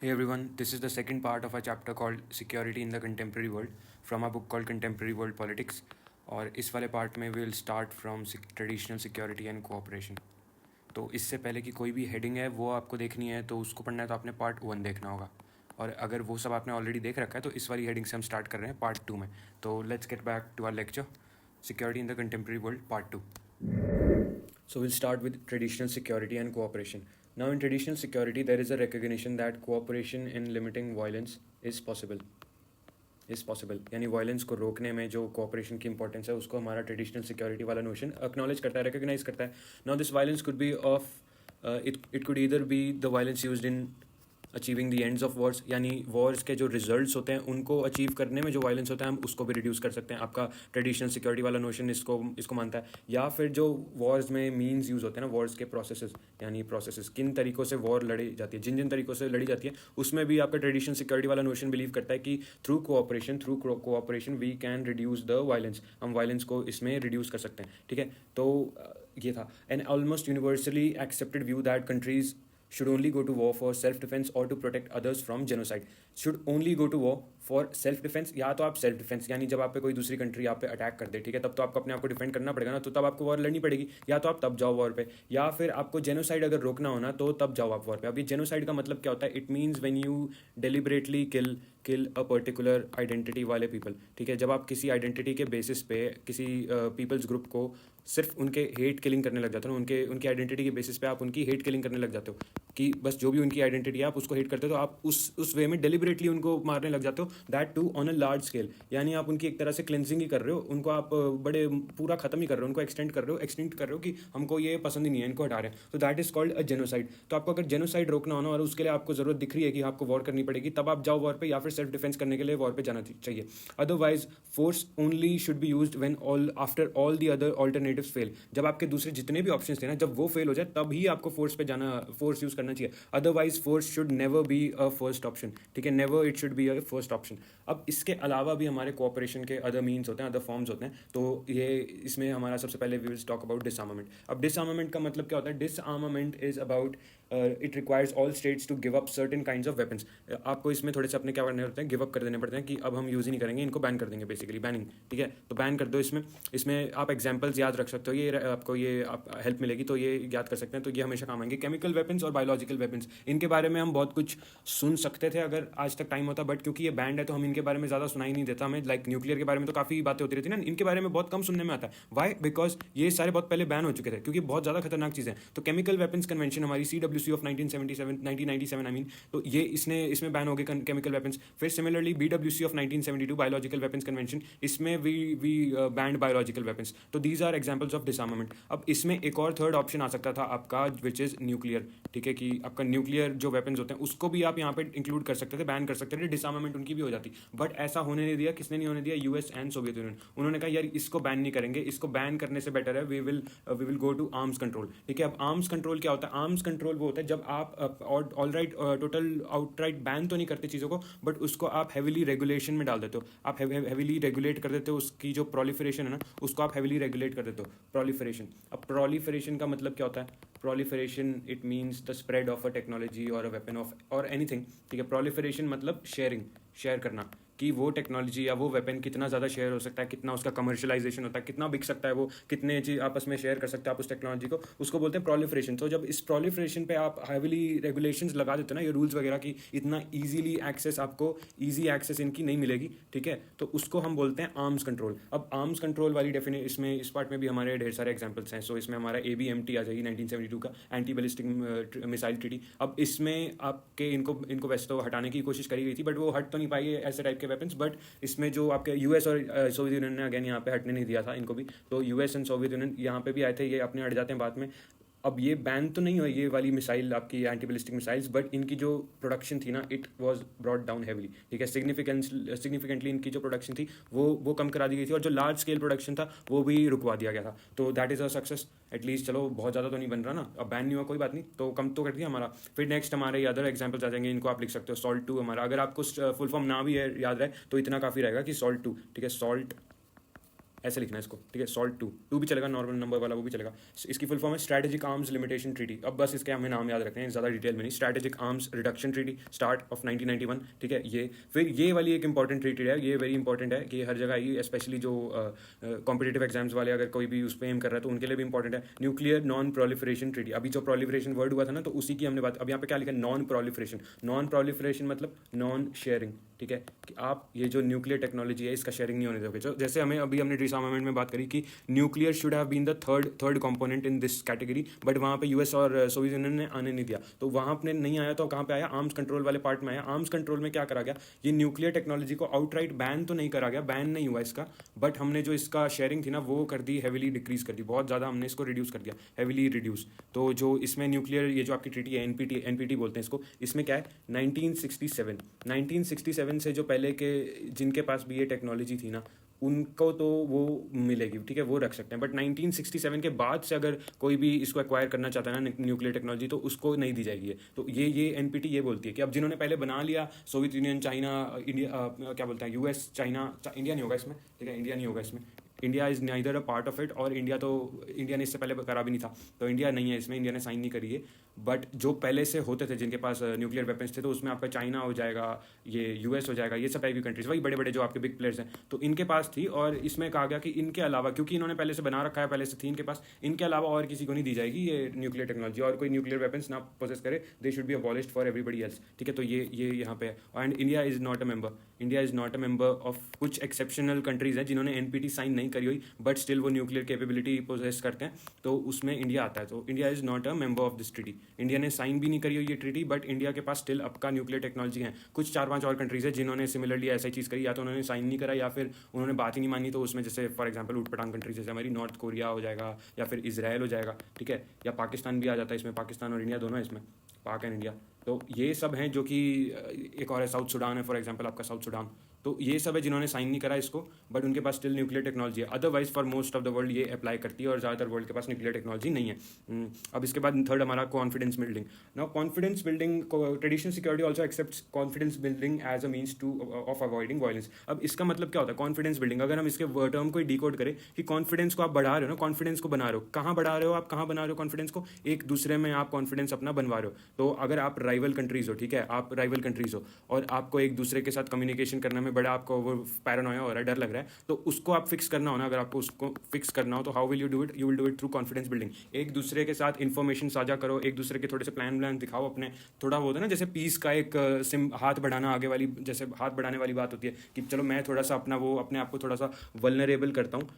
Hey everyone, this is the second part of our chapter called Security in the Contemporary World from our book called Contemporary World Politics. और इस वाले part में we'll start from traditional security and cooperation. तो इससे पहले कि कोई भी हेडिंग है वो आपको देखनी है तो उसको पढ़ना है तो आपने पार्ट 1 देखना होगा. और अगर वो सब आपने ऑलरेडी देख रखा है तो इस वाली हेडिंग से हम स्टार्ट कर रहे हैं पार्ट 2 में. तो let's get back to our lecture security in the contemporary world part 2. So we'll start with traditional security and cooperation. Now in traditional security there is a recognition that cooperation in limiting violence is possible. यानी violence को रोकने में जो cooperation की importance है उसको हमारा traditional security वाला नोशन एक्नॉलेज करता है, रिकॉग्नाइज करता है. Now this violence could be of it could either be the violence used in achieving the ends of Wars, यानी वॉर्स के जो रिजल्ट्स होते हैं उनको अचीव करने में जो वायलेंस होता है हम उसको भी रिड्यूस कर सकते हैं. आपका ट्रेडिशनल सिक्योरिटी वाला नोशन इसको मानता है. या फिर जो वॉर्स में मीन्स यूज़ होते हैं ना, वॉर्स के प्रोसेसेस, यानी प्रोसेसेस किन तरीक़ों से वॉर लड़ी जाती है, जिन तरीक़ों से लड़ी जाती है, उसमें भी आपका ट्रेडिशनल सिक्योरिटी वाला नोशन बिलीव करता है कि through cooperation we can reduce the violence. हम वायलेंस को इसमें रिड्यूस कर सकते हैं. ठीक है, तो ये था an almost universally accepted view that countries should only go to war for self-defense or to protect others from genocide. Should only go to war for self-defense. या तो आप सेल्फ डिफेंस, यानी जब आप पे कोई दूसरी कंट्री आप पे अटैक कर दे, ठीक है, तब तो आपको अपने आप को डिफेंड करना पड़ेगा ना, तो तब आपको वॉर लड़नी पड़ेगी. या तो आप तब जाओ वॉर पे, या फिर आपको जेनोसाइड अगर रोकना हो ना तो तब जाओ आप वॉर पे. अभी जेनोसाइड का मतलब क्या होता है? It means when you deliberately kill a particular identity वाले पीपल. ठीक है, जब आप किसी आइडेंटिटी के बेसिस पे किसी पीपल्स ग्रुप को सिर्फ उनके हेट किलिंग करने लग जाते हो, उनकी आइडेंटिटी के बेसिस पे आप उनकी हेट किलिंग करने लग जाते हो कि बस जो भी उनकी आइडेंटिटी है आप उसको हेट करते हो, तो आप उस वे में डेलिबरेटली उनको मारने लग जाते हो. That too on a large scale, यानी आप उनकी एक तरह से क्लेंजिंग ही कर रहे हो, उनको आप बड़े पूरा खत्म ही कर रहे हो, उनको एक्सटेंड कर रहे हो कि हमको ये पसंद ही नहीं है, इनको हटा रहे हैं. तो that is called a genocide. तो आपको अगर जेनोसाइड रोकना हो ना और उसके लिए आपको जरूरत दिख रही है कि आपको वॉर करनी पड़ेगी, तब आप जाओ वॉर पे, या फिर सेल्फ डिफेंस करने के लिए वॉर पे जाना चाहिए. Otherwise force only should be used when after all the other alternatives fail. जब आपके दूसरे जितने भी ऑप्शंस थे ना, जब वो फेल हो जाए तभी आपको फोर्स यूज करना चाहिए. Otherwise force should never be a first option. ठीक है, never it should be a first option. अब इसके अलावा भी हमारे कोऑपरेशन के अदर मीन्स होते हैं, अदर फॉर्म्स होते हैं. तो ये इसमें हमारा सबसे पहले we will talk about disarmament. अब डिसआर्मामेंट का मतलब क्या होता है? Disarmament is about it requires all states to give up certain kinds of weapons. आपको इसमें थोड़े से अपने क्या करने होते हैं, गिव अप कर देने पड़ते हैं कि अब हम यूज़ ही नहीं करेंगे, इनको बैन कर देंगे, बेसिकली बैनिंग. ठीक है, तो बैन कर दो. इसमें आप एग्जाम्पल्स याद रख सकते हो, ये आपको ये आप हेल्प मिलेगी तो ये याद कर सकते हैं, तो ये हमेशा काम आएंगे. केमिकल वेपन्स और बायोलॉजिकल वेपन्स, इनके बारे में हम बहुत कुछ सुन सकते थे अगर आज तक टाइम होता, बट क्योंकि ये बैंड है तो हम इनके बारे में ज़्यादा सुनाई नहीं देता. हमें लाइक न्यूक्लियर के बारे में तो काफ़ी बातें होती रहती है ना, इनके बारे में बहुत कम सुनने में आता है. वाई? बिकॉज ये सारे बहुत पहले बैन हो चुके थे, क्योंकि बहुत ज़्यादा खतरनाक चीज़ें. तो केमिकल वेपन्स कन्वेंशन हमारी CWC ऑफ 1997 आई मीन, तो ये इसमें बैन हो गए केमिकल वेपन्स. फिर similarly BWC of 1972 biological weapons convention, इसमें वी बैंड बायोलॉजिकल वेपन्स. तो these are examples of disarmament. अब इसमें एक और थर्ड ऑप्शन आ सकता था आपका, विच इज़ न्यूक्लियर. ठीक है, कि आपका न्यूक्लियर जो वेपन्स होते हैं उसको भी आप यहाँ पे इंक्लूड कर सकते थे, बैन कर सकते थे, डिसआर्मामेंट उनकी भी हो जाती. बट ऐसा होने नहीं दिया. किसने नहीं होने दिया? US and Soviet union. उन्होंने कहा यार इसको बैन नहीं करेंगे, इसको बैन करने से बेटर है we will go to arms control. ठीक है, अब आर्म्स कंट्रोल क्या होता है? आर्म्स कंट्रोल वो होता है जब आप all right total outright ban तो नहीं करते चीज़ों को, बट उसको आप हैविली रेगुलेशन में डाल देते हो. आप हैविली रेगुलेट कर देते हो, उसकी जो प्रोलिफरेशन है ना उसको आप हैविली रेगुलेट कर देते हो. प्रोलिफरेशन. अब प्रोलिफरेशन का मतलब क्या होता है? Proliferation it means the spread of a technology और अ वेपन ऑफ और एनीथिंग. ठीक है, प्रोलिफरेशन मतलब शेयर करना, कि वो टेक्नोलॉजी या वो वेपन कितना ज़्यादा शेयर हो सकता है, कितना उसका कमर्शलाइजेशन होता है, कितना बिक सकता है, वो कितने चीज़ आपस में शेयर कर सकते हैं आप उस टेक्नोलॉजी को, उसको बोलते हैं प्रोलिफरेशन. तो जब इस प्रोलिफरेशन पे आप हैविली रेगुलेशंस लगा देते हो ना, ये रूल्स वगैरह की, इतना ईजीली एक्सेस आपको ईजी एक्सेस इनकी नहीं मिलेगी. ठीक है, तो उसको हम बोलते हैं आर्म्स कंट्रोल. अब आर्म्स कंट्रोल वाली डेफिनेशन इसमें इस पार्ट में भी हमारे ढेर सारे एग्जाम्पल्स हैं. सो इसमें हमारा ABMT आ जाएगी 1972 का, एंटी बैलिस्टिक मिसाइल ट्रीटी. अब इसमें आपके इनको वैसे तो हटाने की कोशिश करी गई थी, बट वो हट तो नहीं पाई ऐसे टाइप के वेपन्स. बट इसमें जो आपके US और सोवियत यूनियन ने अगेन यहाँ पे हटने नहीं दिया था इनको भी. तो US एंड सोवियत यूनियन यहाँ पे भी आए थे, ये अपने हट जाते हैं बाद में. अब ये बैन तो नहीं हुई ये वाली मिसाइल आपकी एंटी बैलिस्टिक मिसाइल्स, बट इनकी जो प्रोडक्शन थी ना it was brought down heavily. ठीक है, सिग्निफिकेंटली इनकी जो प्रोडक्शन थी वो कम करा दी गई थी, और जो लार्ज स्केल प्रोडक्शन था वो भी रुकवा दिया गया था. तो that is a success at least. चलो बहुत ज़्यादा तो नहीं बन रहा ना, अब बैन नहीं हुआ कोई बात नहीं, तो कम तो कर दिया हमारा. फिर नेक्स्ट हमारे अदर एग्जाम्पल्स आ जाएंगे, इनको आप लिख सकते हो. SALT II हमारा, अगर आपको फुल फॉर्म ना भी याद रहे तो इतना काफ़ी रहेगा कि SALT II. ठीक है, SALT ऐसे लिखना है इसको, ठीक है, सॉल्ट टू भी चलेगा, नॉर्मल नंबर वाला वो भी चलेगा। इसकी फुल फॉर्म है स्ट्रैटेजिक आर्म्स लिमिटेशन ट्रीटी। अब बस इसके हमें नाम याद रखते हैं, ज़्यादा डिटेल में नहीं। Strategic arms reduction treaty, start of 1991, ठीक है। ये फिर ये वाली एक इंपॉर्टेंट ट्रीटी है, ये वेरी इंपॉर्टेंट है कि हर जगह आएगी, स्पेशली जो कॉम्पिटेटिव एग्जाम्स वाले अगर कोई भी उस पर एम कर रहा है तो उनके लिए भी इंपॉर्टेंट है। न्यूक्लियर नॉन प्रोलिफरेशन ट्रीटी, अभी जो प्रोलिफरेशन वर्ड हुआ था ना, तो उसी की हमने बात, अब यहाँ पे क्या लिखा है, नॉन प्रोलिफरेशन। नॉन प्रोलिफरेशन मतलब नॉन शेयरिंग, ठीक है, कि आप ये जो न्यूक्लियर टेक्नोलॉजी है इसका शेयरिंग नहीं होने दोगे। जैसे हमें अभी हमने डिसआर्मामेंट में बात करी कि nuclear should have been the third component in this category, but वहाँ पे यूएस और सोवियत यूनियन ने आने नहीं दिया, तो वहाँ पे नहीं आया, तो कहाँ पे आया, आर्म्स कंट्रोल वाले पार्ट में आया। आर्म्स कंट्रोल में क्या करा गया, ये न्यूक्लियर टेक्नोलॉजी को आउटराइट बैन तो नहीं करा गया, बैन नहीं हुआ इसका, बट हमने जो इसका शेयरिंग थी ना वो कर दी, हेविली डिक्रीज कर दी, बहुत ज़्यादा हमने इसको रिड्यूस कर दिया, हेविली रिड्यूस। तो जो इसमें न्यूक्लियर ये जो आपकी ट्रीटी है, एनपीटी बोलते हैं इसको, इसमें क्या है 1967 से जो पहले के जिनके पास भी ये टेक्नोलॉजी थी ना उनको तो वो मिलेगी, ठीक है, वो रख सकते हैं, बट 1967 के बाद से अगर कोई भी इसको एक्वायर करना चाहता है ना न्यूक्लियर टेक्नोलॉजी, तो उसको नहीं दी जाएगी। तो ये एनपीटी ये बोलती है कि अब जिन्होंने पहले बना लिया, सोवियत यूनियन, चाइना, इंडिया, क्या बोलते हैं, यूएस, चाइना, इंडिया नहीं होगा इसमें, ठीक है, इंडिया नहीं होगा इसमें, India is neither a part of it, और इंडिया ने इससे पहले करा भी नहीं था, तो इंडिया नहीं है इसमें, इंडिया ने साइन नहीं करी है। बट जो पहले से होते थे जिनके पास न्यूक्लियर वेपन्स थे, तो उसमें आपका चाइना हो जाएगा, ये यूएस हो जाएगा, ये सब टाइप की कंट्रीज, वही बड़े बड़े जो आपके बिग प्लेयर्स हैं, तो इनके पास थी। और इसमें कहा गया कि इनके अलावा, क्योंकि इन्होंने पहले से बना रखा है, पहले से थी इनके पास, इनके अलावा और किसी को नहीं दी जाएगी ये न्यूक्लियर टेक्नोलॉजी, और कोई न्यूक्लियर वेपन्स ना पोजेस करे, they should be abolished for everybody else, ठीक है। तो ये यहाँ पे है, and India is not a member, India is not a member of, कुछ एक्सेप्शनल कंट्रीज हैं जिन्होंने एनपीटी साइन नहीं करी हुई, बट स्टिल वो न्यूक्लियर कैपेबिलिटी पोजेस करते हैं, तो उसमें इंडिया आता है। तो India is not a member of this treaty, India ने साइन भी नहीं करी हुई ये ट्रीटी, बट इंडिया के पास स्टिल आपका न्यूक्लियर टेक्नोलॉजी है। कुछ 4-5 और कंट्रीज है जिन्होंने सिमिलरली ऐसा ही चीज़ करी, या तो उन्होंने साइन नहीं करा या फिर उन्होंने बात ही नहीं मानी, तो उसमें जैसे फॉर एग्जांपल ऊटपटांग कंट्रीज जैसे हमारी नॉर्थ कोरिया हो जाएगा, या फिर इजराइल हो जाएगा, ठीक है, या पाकिस्तान भी आ जाता है इसमें, पाकिस्तान और इंडिया दोनों है इसमें, पाक एंड इंडिया। तो ये सब हैं जो कि, एक और है साउथ सूडान है फॉर एग्जांपल, आपका साउथ सूडान, तो ये सब है जिन्होंने साइन नहीं करा इसको, बट उनके पास स्टिल न्यूक्लियर टेक्नोलॉजी है। Otherwise for most of the world ये अप्लाई करती है, और ज़्यादातर वर्ल्ड के पास न्यूक्लियर टेक्नोलॉजी नहीं है। अब इसके बाद थर्ड हमारा confidence building. Now confidence building, traditional security also accepts confidence building as a means to of avoiding violence. अब इसका मतलब क्या होता है कॉन्फिडेंस बिल्डिंग, अगर हम इसके टर्म को डिकोड करें कि कॉन्फिडेंस को आप बढ़ा रहे हो ना, कॉन्फिडेंस को बना रहे हो, कहाँ बढ़ा रहे हो आप, कहाँ बना रहे हो कॉन्फिडेंस को, एक दूसरे में आप कॉन्फिडेंस अपना बनवा रहे हो। तो अगर आप राइवल कंट्रीज हो, ठीक है, आप राइवल कंट्रीज हो, और आपको एक दूसरे के साथ कम्युनिकेशन करने में बड़ा आपको वो पैरानोया हो रहा है, डर लग रहा है, तो उसको आप फिक्स करना हो ना, अगर आपको उसको फिक्स करना हो, तो how will you do it, you will do it through confidence building. एक दूसरे के साथ इन्फॉर्मेशन साझा करो, एक दूसरे के थोड़े से प्लान दिखाओ अपने, थोड़ा वो होता है ना, जैसे पीस का एक हाथ बढ़ाना आगे वाली, जैसे हाथ बढ़ाने वाली बात होती है कि चलो मैं थोड़ा सा अपना वो अपने आप को थोड़ा सा वल्नरेबल करता हूँ,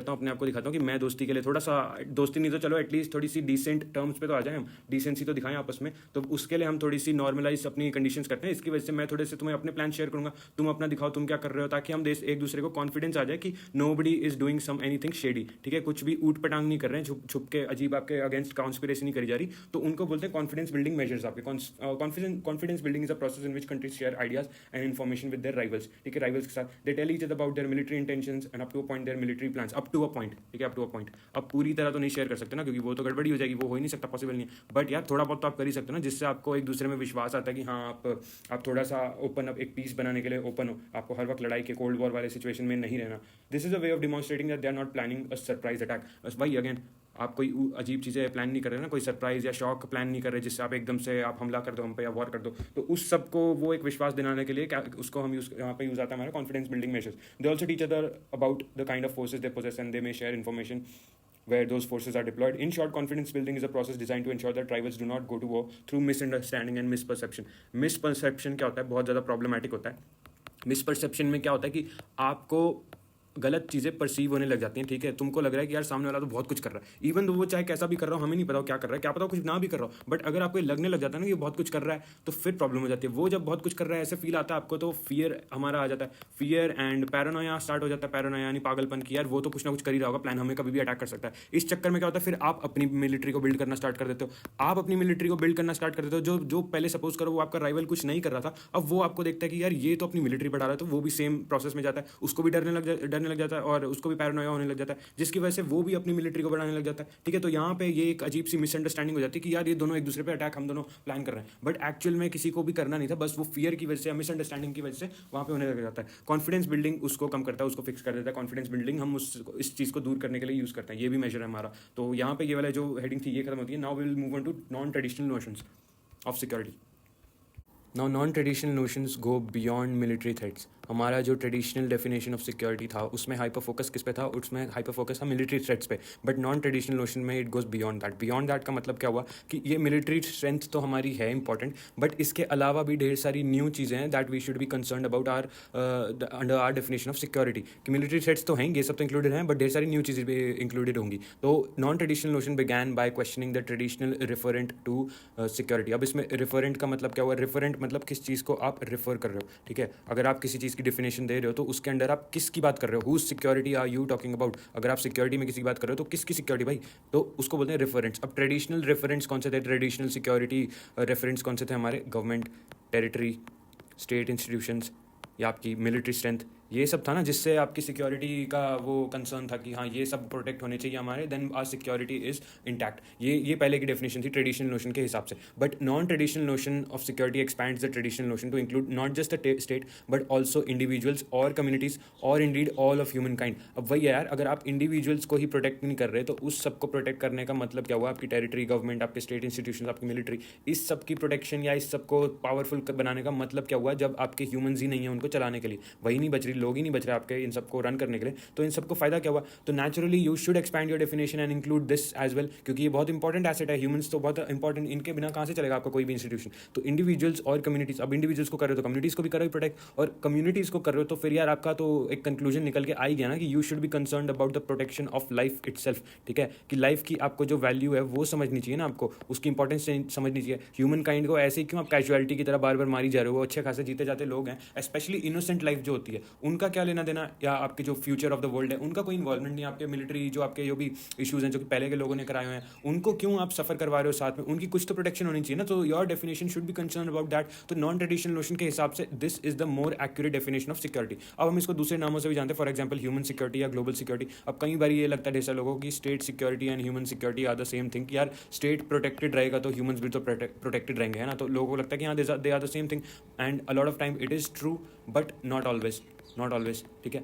अपने आप को दिखाता हूँ कि मैं दोस्ती के लिए थोड़ा सा, दोस्ती नहीं तो चलो एटलीस्ट थोड़ी सी डिसेंट टर्म्स पे तो आ जाए, हम डिसेंसी तो दिखाएं आपस में, तो उसके लिए हम थोड़ी सी नॉर्मलाइज अपनी कंडीशंस करते हैं। इसकी वजह से मैं थोड़े से तुम्हें अपने प्लान शेयर करूंगा, तुम अपना दिखाओ तुम क्या कर रहे हो, ताकि हम एक दूसरे को कॉन्फिडेंस आ जाए कि nobody is doing some anything shady, ठीक है, कुछ भी ऊट पटांग नहीं कर रहे हैं, छुप छुप के अजीब आपके अगेंस्ट कॉन्स्पिरेसी नहीं करी जा रही, तो उनको बोलते हैं कॉन्फिडेंस बिल्डिंग मेजर्स। आपके confidence building is a process in which countries share ideas and information with their rivals, ठीक है, राइवल्स के साथ they tell each other about their military intentions and up to a point their military plans, up to a point, ठीक है, up to a point. अब पूरी तरह तो नहीं शेयर कर सकते ना, क्योंकि वो तो गड़बड़ी हो जाएगी, वो हो ही नहीं सकता, पॉसिबल नहीं है, बट यार थोड़ा बहुत तो आप कर ही सकते हो ना, जिससे आपको एक दूसरे में विश्वास आता है कि हाँ आप थोड़ा सा ओपन अप, एक पीस बनाने के लिए ओपन हो, आपको हर वक्त लड़ाई के कोल्ड वॉर वाले सिचुएशन में नहीं रहना। This is a way of demonstrating that they are not planning a surprise attack. बस वही अगेन, आप कोई अजीब चीज़ें प्लान नहीं कर रहे ना, कोई सरप्राइज या शॉक प्लान नहीं कर रहे जिससे आप एकदम से आप हमला कर दो हम पे या वॉर कर दो, तो उस सब को वो एक विश्वास दिलाने के लिए क्या उसको हम यहाँ पे यूज आता है हमारा confidence building measures. They also teach other about the kind of forces they possess and they may share information where those forces are deployed. In short, confidence building is a process designed to ensure that rivals do not go to war through misunderstanding and misperception. Misperception क्या होता है, बहुत ज़्यादा problematic होता है। Misperception में क्या होता है कि आपको गलत चीज़ें परसीव होने लग जाती हैं, ठीक है, तुमको लग रहा है कि यार सामने वाला तो बहुत कुछ कर रहा है, इवन तो वो चाहे कैसा भी कर रहा हो, हमें नहीं पता क्या कर रहा है, क्या पता कुछ ना भी कर रहा हो, बट अगर आपको लगने लग जाता है ना कि बहुत कुछ कर रहा है, तो फिर प्रॉब्लम हो जाती है। वो जब बहुत कुछ कर रहा है ऐसे फील आता है आपको, तो फियर हमारा आ जाता है, फियर एंड पैरानोया स्टार्ट हो जाता है। पैरानोया यानी पागलपन की, यार वो तो कुछ ना कुछ कर ही रहा होगा, प्लान हमें कभी भी अटैक कर सकता है। इस चक्कर में क्या होता है, फिर आप अपनी मिलिट्री को बिल्ड करना स्टार्ट कर देते हो, आप अपनी मिलिट्री को बिल्ड करना स्टार्ट कर देते हो। जो पहले सपोज करो वो आपका राइवल कुछ नहीं कर रहा था, अब वो आपको देखता है कि यार ये तो अपनी मिलिट्री बढ़ा रहा है, तो वो भी सेम प्रोसेस में जाता है, उसको भी डरने करने लग जाता है और उसको भी पैरानोया होने लग जाता है, जिसकी वजह से वो भी अपनी मिलिट्री को बढ़ाने लग जाता है। ठीक है, तो यहाँ पे ये एक अजीब सी मिसअंडरस्टैंडिंग हो जाती है कि यार ये दोनों एक दूसरे पे अटैक हम दोनों प्लान कर रहे हैं, बट एक्चुअल में किसी को भी करना नहीं था, बस वो फियर की वजह से, मिसअंडरस्टैंडिंग की वजह से वहाँ पे होने लग जाता है। कॉन्फिडेंस बिल्डिंग उसको कम करता है, उसको फिक्स कर देता है। कॉन्फिडेंस बिल्डिंग हम इस चीज़ को दूर करने के लिए यूज़ करते हैं, ये भी मेजर है हमारा। तो यहाँ पे ये वाला जो हेडिंग थी ये खत्म होती है। Now we will move on to non traditional notions of security. Now non traditional notions go beyond military threats. हमारा जो ट्रेडिशनल डेफिनेशन ऑफ सिक्योरिटी था उसमें हाइपर फोकस किस पे था, उसमें हाइपर फोकस था मिलिट्री थ्रेट्स पे, बट नॉन ट्रेडिशनल नोशन में it goes beyond that. Beyond that का मतलब क्या हुआ कि ये मिलिट्री स्ट्रेंथ तो हमारी है इंपॉर्टेंट, बट इसके अलावा भी ढेर सारी न्यू चीज़ें हैं that we should be concern about are under our definition of security. कि मिलिट्री थ्रेट्स तो हैं, ये सब तो इंक्लूडेड हैं, बट ढेर सारी न्यू चीज़ें भी इंक्लूडेड होंगी। तो non traditional notion begin by questioning the traditional referent to security. अब इसमें रिफरेंट का मतलब क्या हुआ, रिफरेंट मतलब किस चीज़ को आप रिफर कर रहे हो। ठीक है, अगर आप किसी चीज़ की डेफिनेशन दे रहे हो तो उसके अंडर आप किसकी बात कर रहे हो, whose security are you talking about. अगर आप सिक्योरिटी में किसी की बात कर रहे हो तो किसकी सिक्योरिटी भाई, तो उसको बोलते हैं रेफरेंस। अब ट्रेडिशनल रेफरेंस कौन से थे, ट्रेडिशनल सिक्योरिटी रेफरेंस कौन से थे हमारे, गवर्नमेंट, टेरिटरी, स्टेट इंस्टीट्यूशंस या आपकी मिलिट्री स्ट्रेंथ, ये सब था ना जिससे आपकी सिक्योरिटी का वो कंसर्न था कि हाँ ये सब प्रोटेक्ट होने चाहिए हमारे, then our security is intact. ये पहले की डेफिनेशन थी ट्रेडिशनल नोशन के हिसाब से। But non traditional notion of security expands the traditional notion to include not just the state but also individuals और कम्युनिटीज और indeed all of humankind. अब वही है यार, अगर आप इंडिविजुअल्स को ही प्रोटेक्ट नहीं कर रहे तो उस सबको प्रोटेक्ट करने का मतलब क्या हुआ, आपकी टेरिटरी, गवर्नमेंट, आपके स्टेट इंस्टीट्यूशन, आपकी मिलिट्री, इस सब की प्रोटेक्शन या इस सबको पावरफुल बनाने का मतलब क्या हुआ, जब आपके ह्यूमंस ही नहीं है उनको चलाने के लिए, वही नहीं बच रही, लोग ही नहीं बच रहे आपके इन सबको रन करने के लिए, तो इन सबको फायदा क्या हुआ। तो naturally you should expand your definition and include this as well, क्योंकि ये बहुत इंपॉर्टेंट एसेट है, ह्यूमंस तो बहुत इंपॉर्टेंट, इनके बिना कहाँ से चलेगा आपका कोई भी इंस्टीट्यूशन। तो इंडिविजुअल्स और कम्युनिटीज, अब इंडिविजुअल्स को कर रहे हो तो कम्युनिटीज को भी करो प्रोटेक्ट, और कम्युनिटीज को कर रहे हो तो फिर यार आपका तो एक कंक्लूजन निकल के आ ही गया ना कि you should be concern about the protection of life itself. ठीक है, कि लाइफ की आपको जो वैल्यू है वो समझनी चाहिए ना, आपको उसकी इंपॉर्टेंस समझनी चाहिए। ह्यूमन काइंड को ऐसे ही क्यों आप कैजुअलिटी की तरह बार बार मारी जा रहे हो, वो अच्छे खासे जीते जाते लोग हैं, स्पेशली इनोसेंट लाइफ जो होती है, उनका क्या लेना देना, या आपके जो फ्यूचर ऑफ द वर्ल्ड है उनका कोई इन्वॉल्वमेंट नहीं। आपके मिलिट्री जो आपके जो भी इशूज़ हैं जो कि पहले के लोगों ने कराए हुए हैं, उनको क्यों आप सफ़र करवा रहे हो साथ में, उनकी कुछ तो प्रोटेक्शन होनी चाहिए ना। तो your definition should be concern about that. तो नॉन ट्रेडिशनल नोशन के हिसाब से this is the more accurate definition of security. अब हम इसको दूसरे नामों से भी जानते हैं, फॉर एग्जाम्पल ह्यूमन सिक्योरिटी या ग्लोबल सिक्योरिटी। अब कई बार ये लगता है ढेर सारे लोगों की state security and human security are the same thing, कि यार स्टेट प्रोटेक्टेड रहेगा तो ह्यूमंस भी तो प्रोटेक्टेड रहेंगे, है ना। तो लोगों को लगता है कि हाँ they are the same thing, and a lot of time it is true but not always. ठीक है,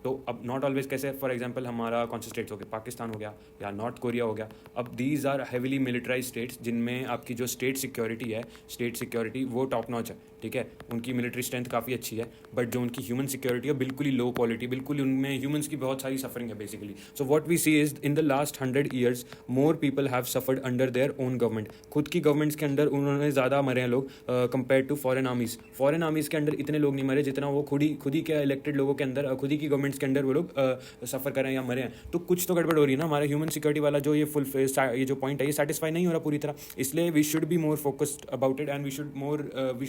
तो अब नॉट ऑलवेज कैसे, फॉर एग्जांपल हमारा कौन से स्टेट्स हो गए, पाकिस्तान हो गया या नॉर्थ कोरिया हो गया। अब these are heavily militarize states जिनमें आपकी जो स्टेट सिक्योरिटी वो टॉप नॉच है। ठीक है, उनकी मिलिट्री स्ट्रेंथ काफ़ी अच्छी है, बट जो उनकी ह्यूमन सिक्योरिटी है बिल्कुल ही लो क्वालिटी, बिल्कुल उनमें ह्यूमंस की बहुत सारी सफरिंग है basically. So what we see is in the last 100 years more people have suffered under their own government. खुद की गवर्नमेंट्स के अंडर उन्होंने ज़्यादा मरे हैं लोग कंपेयर टू फॉरेन आर्मीज़ के अंडर इतने लोग नहीं मरे जितना वो खुद ही के इलेक्टेड लोगों के अंदर, खुद ही की गवर्नमेंट्स के अंदर वो लोग सफ़र कर रहे हैं या मरे हैं। तो कुछ तो गड़बड़ हो रही है ना, हमारा ह्यूमन सिक्योरिटी वाला जो ये जो पॉइंट है ये सेटिस्फाई नहीं हो रहा पूरी तरह। इसलिए we should be more focused about it and we should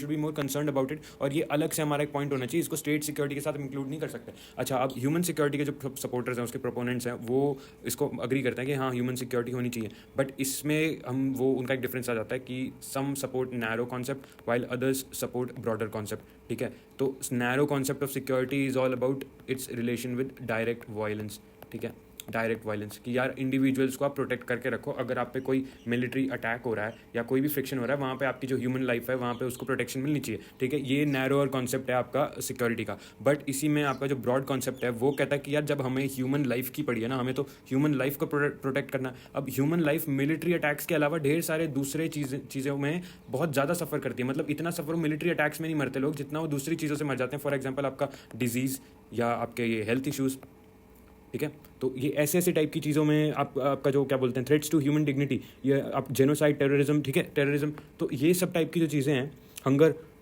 be more concern about it. और ये अलग से हमारा एक पॉइंट होना चाहिए, इसको स्टेट सिक्योरिटी के साथ इंक्लूड नहीं कर सकते। अच्छा, अब ह्यूमन सिक्योरिटी के जो सपोर्टर्स हैं, उसके प्रोपोनेंट्स हैं, वो इसको अग्री करते हैं कि हाँ ह्यूमन सिक्योरिटी होनी चाहिए, बट इसमें हम वो उनका एक डिफरेंस आ जाता है कि some support narrow concept while others support broader concept. ठीक है, तो narrow concept of security is all about its relation with direct violence. ठीक है, डायरेक्ट वायलेंस कि यार इंडिविजुअल्स को आप प्रोटेक्ट करके रखो, अगर आप पे कोई मिलिट्री अटैक हो रहा है या कोई भी फ्रिक्शन हो रहा है, वहाँ पे आपकी जो ह्यूमन लाइफ है वहाँ पे उसको प्रोटेक्शन मिलनी चाहिए। ठीक है, ये नैरोअर कॉन्सेप्ट है आपका सिक्योरिटी का। बट इसी में आपका जो ब्रॉड कॉन्सेप्ट है वो कहता है कि यार जब हमें ह्यूमन लाइफ की पड़ी है ना, हमें तो ह्यूमन लाइफ को प्रोटेक्ट करना। अब ह्यूमन लाइफ मिलिट्री अटैक्स के अलावा ढेर सारे दूसरे चीज़ों में बहुत ज़्यादा सफ़र करती है। मतलब इतना सफ़र मिलिट्री अटैक्स में नहीं मरते लोग जितना वो दूसरी चीज़ों से मर जाते हैं। फॉर एग्जाम्पल आपका डिजीज़ या आपके ये हेल्थ इशूज़। ठीक है, तो ये ऐसे टाइप की चीज़ों में आपका जो क्या बोलते हैं थ्रेट्स टू ह्यूमन डिग्निटी, ये आप जेनोसाइड, टेररिज्म। ठीक है, टेररिज्म, तो ये सब टाइप की जो चीज़ें हैं,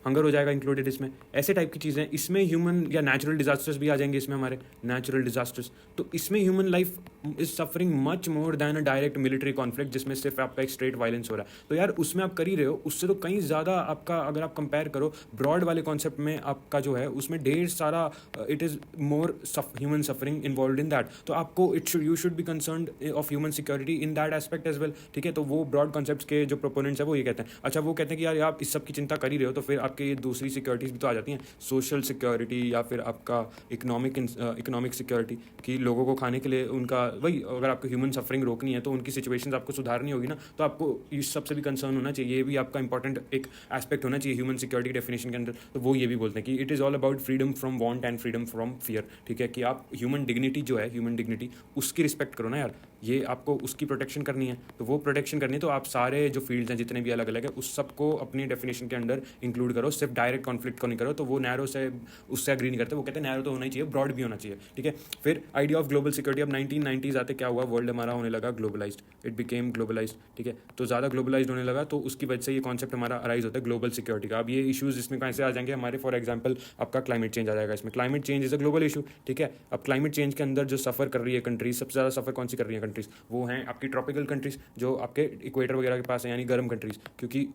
हंगर हो जाएगा इंक्लूडेड इसमें, ऐसे टाइप की चीज़ें इसमें ह्यूमन, या नेचुरल डिजास्टर्स भी आ जाएंगे इसमें, हमारे नेचुरल डिजास्टर्स। तो इसमें human life is suffering much more than a direct military conflict जिसमें सिर्फ आपका एक स्ट्रेट वायलेंस हो रहा है। तो यार उसमें आप कर ही रहे हो, उससे तो कहीं ज़्यादा आपका, अगर आप कंपेयर करो ब्रॉड वाले कॉन्सेप्ट में, आपका जो है उसमें ढेर सारा it is more human suffering involve in that. तो आपको you should be concern of human security in that aspect as well. ठीक है, तो वो ब्रॉड कॉन्सेप्ट्स के जो प्रोपोनेंट्स है वो ये कहते हैं। अच्छा, वो कहते हैं कि यार आप इस सब की चिंता कर ही रहे हो तो फिर आप आपके ये दूसरी सिक्योरिटीज़ भी तो आ जाती हैं, सोशल सिक्योरिटी या फिर आपका इकोनॉमिक सिक्योरिटी, कि लोगों को खाने के लिए उनका वही, अगर आपको ह्यूमन सफरिंग रोकनी है तो उनकी सिचुएशंस आपको सुधारनी होगी ना, तो आपको इस सबसे भी कंसर्न होना चाहिए। ये भी आपका इंपॉर्टेंट एक एस्पेक्ट होना चाहिए ह्यूमन सिक्योरिटी डेफिनेशन के अंदर। तो वो ये भी बोलते हैं कि it is all about freedom from want and freedom from fear, ठीक है, कि आप ह्यूमन डिग्निटी जो है, ह्यूमन डिग्निटी उसकी रिस्पेक्ट करो ना यार, ये आपको उसकी प्रोटेक्शन करनी है। तो वो प्रोटेक्शन करनी है तो आप सारे जो फील्ड्स हैं जितने भी अलग अलग है उस सबको अपनी डेफिनेशन के अंदर इंक्लूड करो, सिर्फ डायरेक्ट कॉन्फ्लिक्ट को नहीं करो। तो वो नैरो से उससे अग्री नहीं करते, वो कहते हैं नैरो तो होना ही चाहिए, ब्रॉड भी होना चाहिए, ठीक है। फिर आइडिया ऑफ ग्लोबल सिक्योरिटी, अब 1990s आते क्या हुआ, वर्ल्ड हमारा होने लगा ग्लोबलाइज्ड, इट बिकेम ग्लोबलाइज्ड, ठीक है। तो ज़्यादा ग्लोबलाइज्ड होने लगा तो उसकी वजह से ये कॉन्सेप्ट हमारा अराइज होता है ग्लोबल सिक्योरिटी का। अब ये इशूज़ इसमें कैसे आ जाएंगे हमारे, फॉर एग्जाम्पल आपका क्लाइमेट चेंज आ जाएगा इसमें। Climate change is a global issue, ठीक है। अब क्लाइमेट चेंज के अंदर जो सफ़र कर रही है कंट्रीज, सबसे ज़्यादा सफ़र कौन सी कर रही है कंट्रीज, वो हैं आपकी ट्रॉपिकल कंट्रीज जो आपके इक्वेटर वगैरह के पास है, यानी गर्म कंट्रीज, क्योंकि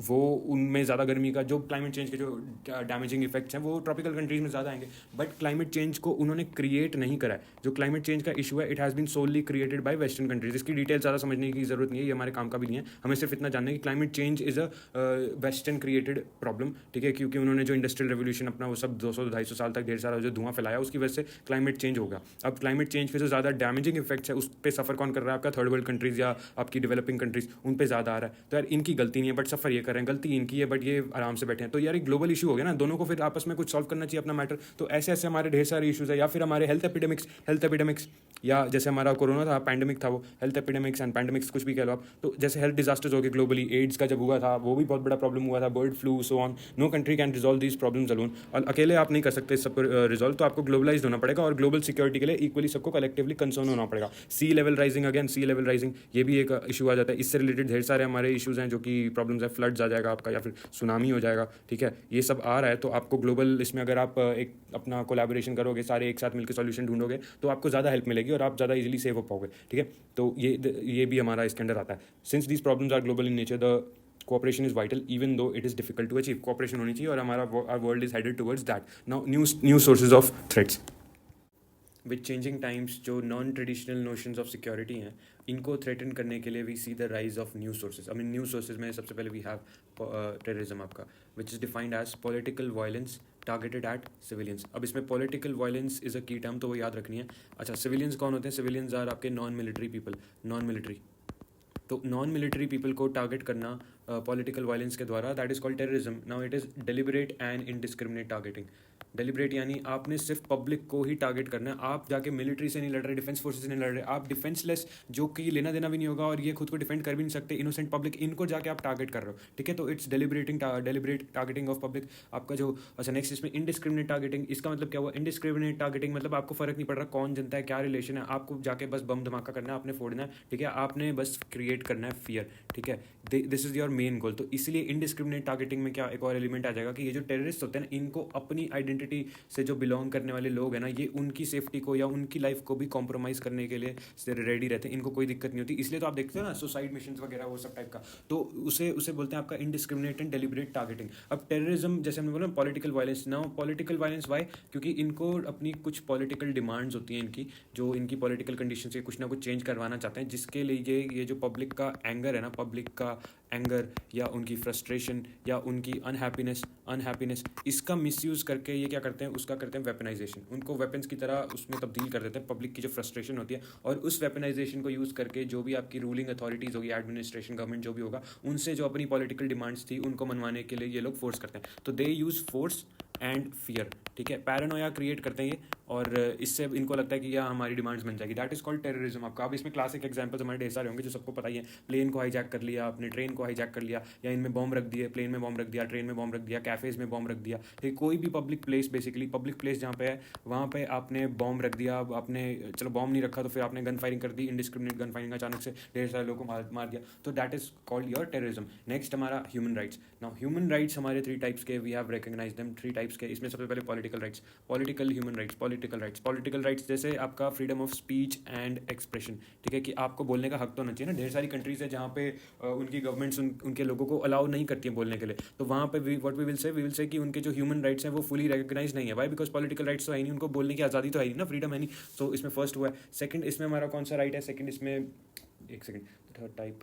वो उनमें ज़्यादा गर्मी का जो क्लाइमेट चेंज के जो डैमेजिंग इफेक्ट्स हैं वो ट्रॉपिकल कंट्रीज में ज़्यादा आएंगे। बट क्लाइमेट चेंज को उन्होंने क्रिएट नहीं करा है। जो क्लाइमेट चेंज का इशू है it has been solely created by western countries. इसकी डिटेल ज़्यादा समझने की ज़रूरत नहीं है, ये हमारे काम का भी नहीं है। हमें सिर्फ इतना जानना है कि climate change is a western created problem, ठीक है, क्योंकि उन्होंने जो इंडस्ट्रियल रेवोल्यूशन अपना वो सब 200-250 साल तक ढेर सारा जो धुआं फैलाया उसकी वजह से क्लाइमेट चेंज होगा। अब क्लाइमेट चेंज के जो ज़्यादा डैमेजिंग इफेक्ट्स है उस पर सफ़र कौन कर रहा है, आपका थर्ड वर्ल्ड कंट्रीज़ या आपकी डेवलपिंग कंट्रीज़, उन पर ज़्यादा आ रहा है। तो यार इनकी गलती नहीं है बट सफ़र ये कर रहे हैं, गलती इनकी है बट ये आराम से बैठे हैं। तो यार एक ग्लोबल इशू हो गया ना, दोनों को फिर आपस में कुछ सॉल्व करना चाहिए अपना मैटर। तो ऐसे ऐसे हमारे ढेर सारे इशूज़ है, या फिर हमारे हेल्थ एपिडेमिक्स, या जैसे हमारा कोरोना था, पैंडेमिक था, वो हेल्थ एपिडेमिक्स एंड पैंडेमिक्स कुछ भी कह लो आप। तो जैसे हेल्थ डिजास्टर्स हो गए ग्लोबली, एड्स का जब हुआ था वो भी बहुत बड़ा प्रॉब्लम हुआ था, bird flu, so on. No country can resolve these problems alone, और अकेले आप नहीं कर सकते इस सबको रिजॉल्व। तो आपको ग्लोबलाइज होना पड़ेगा और ग्लोबल सिक्योरिटी के लिए इक्वली सबको कलेक्टिवली कंसर्न होना पड़ेगा। सी लेवल राइजिंग, अगेन सी लेवल राइजिंग, ये भी एक इशू आ जाता है। इससे रिलेटेड ढेर सारे हमारे इशूज़ हैं जो कि प्रॉब्लम्स है, फ्लड्स आ जाएगा आपका या फिर सुनामी हो जाएगा, ठीक है। ये सब आ रहा है तो आपको ग्लोबल इसमें अगर आप एक अपना कोलैबोरेशन करोगे, सारे एक साथ मिलकर सॉल्यूशन ढूंढोगे तो आपको ज़्यादा हेल्प मिलेगी और आप ज़्यादा इजीली सेव हो पाओगे, ठीक है। तो ये भी हमारा इसके अंदर आता है। Since these problems are global in nature, the cooperation is vital even though it is difficult to achieve. Cooperation होनी चाहिए और हमारा our world is headed towards that. Now new sources of threats. With changing times, जो non traditional notions of security हैं इनको threaten करने के लिए we see the rise of new sources. I mean new sources में सबसे पहले we have terrorism आपका, which is defined as political violence targeted at civilians. अब इसमें पॉलिटिकल वायलेंस इज़ अ की टर्म, तो वो याद रखनी है। अच्छा, सिविलियंस कौन होते हैं? सिविलियंस आर आपके non military people, non military. तो नॉन मिलिट्री पीपल को टारगेट करना पॉलिटिकल वायलेंस के द्वारा, that is called terrorism. Now it is deliberate and indiscriminate targeting. Deliberate यानी आपने सिर्फ पब्लिक को ही टारगेट करना है, आप जाके मिलिट्री से नहीं लड़ रहे, डिफेंस फोर्सेस से नहीं लड़ रहे, आप डिफेंसलेस जो कि लेना देना भी नहीं होगा और ये खुद को डिफेंड कर भी नहीं सकते, इनोसेंट पब्लिक, इनको जाके आप टारगेट कर रहे हो, ठीक है। तो it's deliberate targeting of public आपका जो। अच्छा, नेक्स्ट इसमें इनडिस्क्रिमिनेट टारगेटिंग, इसका मतलब क्या हुआ? इनडिस्क्रिमिनेट टारगेटिंग मतलब आपको फर्क नहीं पड़ रहा कौन जनता है, क्या रिलेशन है, आपको जाके बस बम धमाका करना है, आपने फोड़ना है, ठीक है, आपने बस क्रिएट करना है फियर, ठीक है। This is your main goal. तो इसलिए इनडिस्क्रिमिनेट टारगेटिंग में क्या एक और एलिमेंट आ जाएगा कि ये जो टेररिस्ट होते हैं ना, इनको अपनी आइडेंटिटी से जो बिलोंग करने वाले लोग हैं ना, ये उनकी सेफ्टी को या उनकी लाइफ को भी कॉम्प्रोमाइज़ करने के लिए रेडी रहते हैं, इनको कोई दिक्कत नहीं होती। इसलिए तो आप देखते हो ना सुसाइड मिशन वगैरह वो सब टाइप का, तो उसे उसे बोलते हैं आपका इनडिस्क्रिमिनेट एंड डेलिबरेट टारगेटिंग। अब टेररिज्म जैसे हमने बोला political violence, now political violence why? क्योंकि इनको अपनी कुछ पॉलिटिकल डिमांड्स होती हैं इनकी, जो इनकी पॉलिटिकल कंडीशन से कुछ ना कुछ चेंज करवाना चाहते हैं, जिसके लिए ये जो पब्लिक का एंगर है ना, पब्लिक का एंगर या उनकी फ्रस्ट्रेशन या उनकी अनहैप्पीनेस, इसका मिसयूज़ करके ये क्या करते हैं, उसका करते हैं वेपनाइजेशन। उनको वेपन्स की तरह उसमें तब्दील कर देते हैं पब्लिक की जो फ्रस्ट्रेशन होती है, और उस वेपनाइजेशन को यूज़ करके जो भी आपकी रूलिंग अथॉरिटीज़ होगी, एडमिनिस्ट्रेशन, गवर्नमेंट जो भी होगा, उनसे जो अपनी पॉलिटिकल डिमांड्स थी उनको मनवाने के लिए ये लोग फोर्स करते हैं। तो दे यूज़ फोर्स एंड फियर, ठीक है, पैरानोया क्रिएट करते हैं ये, और इससे इनको लगता है कि यह हमारी डिमांड्स बन जाएगी, दैट इज़ कॉल्ड टेररिज्म आपका। अब इसमें क्लासिक एग्जांपल्स हमारे ढेर सारे होंगे जो सबको पता ही है। प्लेन को हाईजैक कर लिया आपने, ट्रेन को हाईजैक कर लिया, या इनमें बॉम्ब रख दिए, प्लेन में बॉम्ब रख दिया, ट्रेन में बॉम्ब रख दिया, कैफेज़ में बॉम्ब रख दिया, ठीक, कोई भी public place, basically public place जहाँ पे है वहाँ पे आपने बॉम्ब रख दिया। अब आपने चलो बॉम्ब नहीं रखा तो फिर आपने गन फायरिंग कर दी, इनडिस्क्रिमिनेट गन फायरिंग, अचानक से ढेर सारे लोगों को मार दिया, तो that is called your terrorism. Next हमारा human rights. Now human rights हमारे 3 टाइप्स के, we have recognised them 3 types के। इसमें सबसे पहले political rights, political human rights, political rights जैसे आपका freedom of speech and expression, ठीक है, कि आपको बोलने का हक तो होना चाहिए ना। ढेर सारी कंट्रीज है जहाँ पे उनकी गवर्नमेंट्स उनके लोगों को अलाउ नहीं करती है बोलने के लिए, तो वहाँ पे व्हाट वी विल से कि उनके जो ह्यूमन राइट्स हैं वो फुली रिकॉग्नाइज नहीं है। वाई? बिकॉज पॉलिटिकल राइट्स तो है नहीं, उनको बोलने की आज़ादी तो है नहीं ना, फ्रीडम है नहीं। सो इसमें फर्स्ट हुआ है। सेकंड इसमें हमारा कौन सा राइट है? सेकंड इसमें एक second, third type,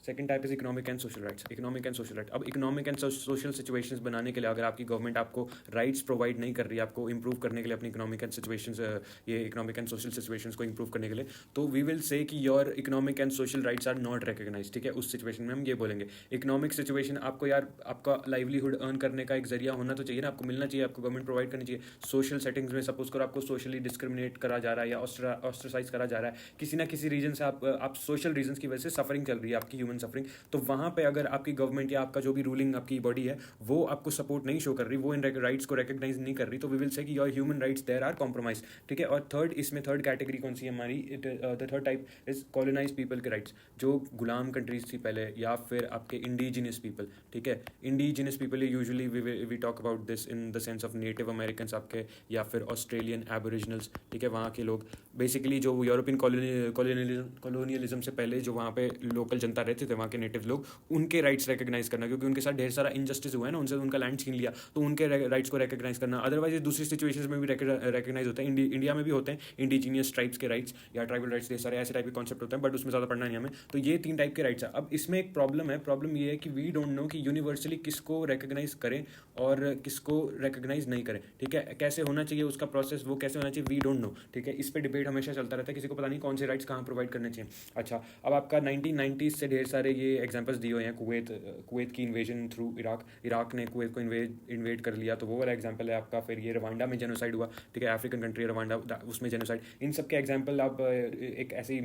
second type is economic and social rights. Economic and social right, अब इकोनॉमिक एंड सोशल सिचुएशंस बनाने के लिए अगर आपकी गवर्नमेंट आपको राइट्स प्रोवाइड नहीं कर रही है, आपको इंप्रूव करने के लिए अपनी इकोनॉमिक एंड सिचुएशंस, ये इकोनॉमिक एंड सोशल सिचुएशंस को इंप्रूव करने के लिए, तो वी विल से कि your economic and social rights are not recognize. ठीक है, उस सिचुएशन में हम ये बोलेंगे इकोनॉमिक सिचुएशन, आपको यार आपका लाइवलीहुड अर्न करने का एक जरिया होना तो चाहिए ना, आपको मिलना चाहिए, आपको गवर्नमेंट प्रोवाइड करनी चाहिए। सोशल सेटिंग्स में सपोज करो आपको सोशली डिस्क्रिमिनेट करा जा रहा है या ऑस्ट्रासाइज करा जा रहा है, किसी ना किसी रीजन से आप सोशल रीजन की वजह से सफरिंग चल रही है आपकी, ह्यूमन सफरिंग, तो वहाँ पे अगर आपकी गवर्नमेंट या आपका जो भी रूलिंग आपकी बॉडी है वो आपको सपोर्ट नहीं शो कर रही, वो इन राइट्स को रिकग्नाइज नहीं कर रही, तो वी विल से कि your human rights there are compromise. ठीक है, और थर्ड, इसमें थर्ड कैटेगरी कौन सी है हमारी, the third type is colonize people के राइट्स, जो गुलाम कंट्रीज थी पहले, या फिर आपके इंडिजिनियस पीपल। ठीक है, indigenous people usually we talk about this in the sense of native American आपके, या फिर ऑस्ट्रेलियन एबोरिजिनल्स। ठीक है, वहाँ के लोग बेसिकली जो यूरोपियन कॉलोनियलिज्म से पहले जो वहाँ पे लोकल जनता रहते थे, वहाँ के नेटिव लोग, उनके राइट्स रिकग्नाइज करना, क्योंकि उनके साथ ढेर सारा इनजस्टिस हुआ है ना, उनसे उनका लैंड छीन लिया, तो उनके राइट्स को रिकग्नाइज करना। अदरवाइज दूसरी सिचुएशंस में भी रिकग्नाइज होते हैं, इंडिया में भी होते हैं इंडिजीनियस ट्राइब्स के राइट्स या ट्राइबल राइट्स, सारे ऐसे टाइप के कॉन्सेप्ट होते हैं, बट उसमें ज़्यादा पढ़ना नहीं हमें। तो ये 3 टाइप के राइट्स है। अब इसमें एक प्रॉब्लम है, प्रॉब्लम ये है कि वी डोंट नो कि यूनिवर्सली किसको रिकग्नाइज करें और किसको रिकग्नाइज नहीं करें। ठीक है, कैसे होना चाहिए उसका प्रोसेस, वो कैसे होना चाहिए, वी डोंट नो। ठीक है, इस पर डिबेट हमेशा चलता रहता है, किसी को पता नहीं कौन से राइट्स कहाँ प्रोवाइड करने चाहिए। अच्छा, अब आपका 1990s से ढेर सारे ये एग्जांपल्स दिए हुए हैं, कुवैत की इन्वेजन थ्रू इराक ने कुवैत को इन्वेड कर लिया, तो वो वाला एग्जांपल है आपका। फिर ये रवांडा में जेनोसाइड हुआ, ठीक है, अफ्रीकन कंट्री रवांडा, उसमें जेनोसाइड, इन सब के एग्जांपल आप एक ऐसी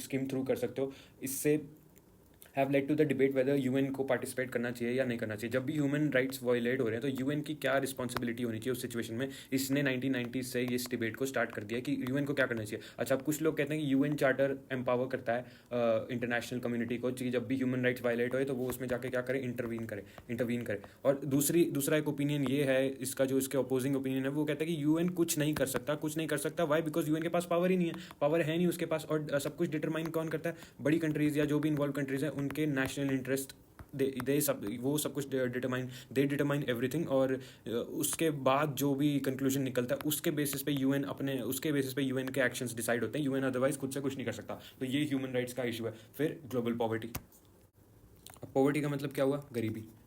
स्कीम थ्रू कर सकते हो। इससे have led to the debate whether UN को पार्टिसिपेट करना चाहिए या नहीं करना चाहिए। जब भी ह्यूमन राइट्स वायलेट हो रहे हैं तो यूएन की क्या रिस्पॉन्सिबिलिटी होनी चाहिए उस सिचुएशन में। इसने 1990s से इस डिबेट को स्टार्ट कर दिया कि यूएन को क्या करना चाहिए। अच्छा, अब कुछ लोग कहते हैं कि यूएन चार्टर एम्पावर करता है इंटरनेशनल कम्युनिटी को कि जब भी ह्यूमन राइट्स वायलेट हो तो वो उसमें जाके क्या करे, इंटरवीन करे। और दूसरा एक ओपिनियन ये है, इसका जो इसके अपोजिंग ओपिनियन है, वो कहता है कि यूएन कुछ नहीं कर सकता। वाई? बिकॉज यूएन के पास पावर ही नहीं है, पावर है नहीं उसके पास। और सब कुछ डिटरमाइन कौन करता है, बड़ी कंट्रीज या जो भी इन्वॉल्व कंट्रीज हैं, उनके नेशनल इंटरेस्ट, वो सब कुछ डिटरमाइन एवरीथिंग। और उसके बाद जो भी कंक्लूजन निकलता है उसके बेसिस पे यूएन के एक्शंस डिसाइड होते हैं। यूएन अदरवाइज खुद से कुछ नहीं कर सकता। तो ये ह्यूमन राइट्स का इशू है। फिर ग्लोबल पॉवर्टी। अब पॉवर्टी का मतलब क्या हुआ,